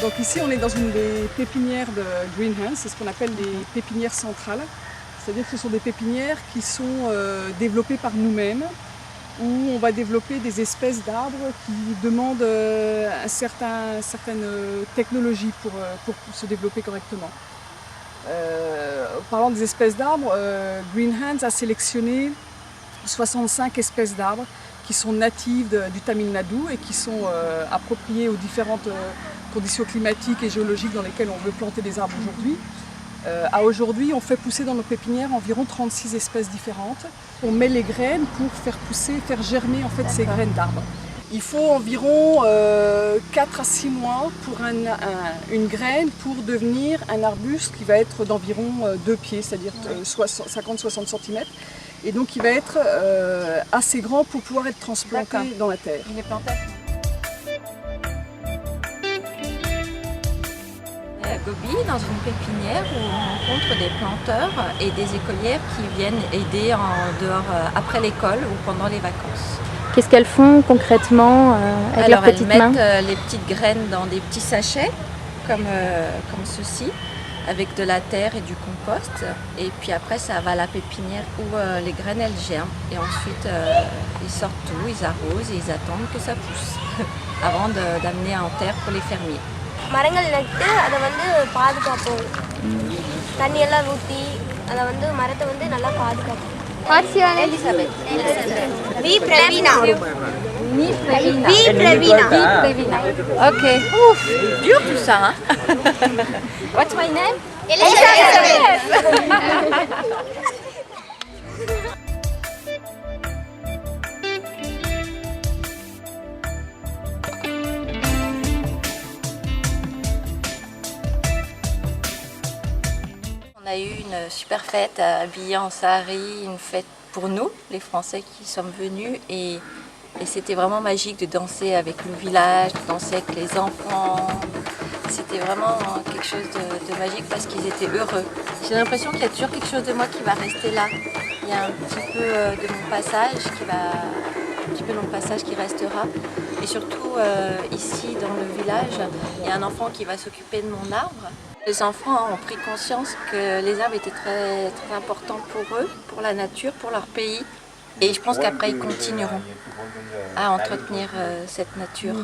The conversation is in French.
Donc ici on est dans une des pépinières de Greenhands, c'est ce qu'on appelle les pépinières centrales. C'est-à-dire que ce sont des pépinières qui sont développées par nous-mêmes, où on va développer des espèces d'arbres qui demandent certaines technologies pour se développer correctement. Parlant des espèces d'arbres, Greenhands a sélectionné 65 espèces d'arbres qui sont natives du Tamil Nadu et qui sont appropriées aux différentes conditions climatiques et géologiques dans lesquelles on veut planter des arbres aujourd'hui. À aujourd'hui, on fait pousser dans nos pépinières environ 36 espèces différentes. On met les graines pour faire germer en fait ces graines d'arbres. Il faut environ 4 à 6 mois pour une graine pour devenir un arbuste qui va être d'environ 2 pieds, c'est-à-dire 50-60 cm. Et donc il va être assez grand pour pouvoir être transplanté dans la terre. Il est planté. À Gobi, dans une pépinière où on rencontre des planteurs et des écolières qui viennent aider en dehors après l'école ou pendant les vacances. Qu'est-ce qu'elles font concrètement avec leurs petites mains? Elles mettent les petites graines dans des petits sachets comme ceci, avec de la terre et du compost. Et puis après, ça va à la pépinière où les graines elles germent. Et ensuite, ils sortent tout, ils arrosent et ils attendent que ça pousse avant d'amener en terre pour les fermiers. மரங்கள் நட்டு அதை பாதுகாப்போம். தண்ணி எல்லாம் ஊற்றி அதை மரத்தை நல்லா பாதுகாப்போம். What's your name? Elisabeth. V Pravina. V Pravina. V Pravina. V Pravina. Ok. Ouf, dur tout ça. Hein? What's my name? Elisabeth. On a eu une super fête habillée en sari, une fête pour nous, les Français qui sommes venus, et c'était vraiment magique de danser avec le village, de danser avec les enfants. C'était vraiment quelque chose de magique parce qu'ils étaient heureux. J'ai l'impression qu'il y a toujours quelque chose de moi qui va rester là. Il y a un petit peu de mon passage qui restera. Et surtout ici dans le village, il y a un enfant qui va s'occuper de mon arbre. Les enfants ont pris conscience que les arbres étaient très, très importants pour eux, pour la nature, pour leur pays. Et je pense qu'après, ils continueront à entretenir cette nature.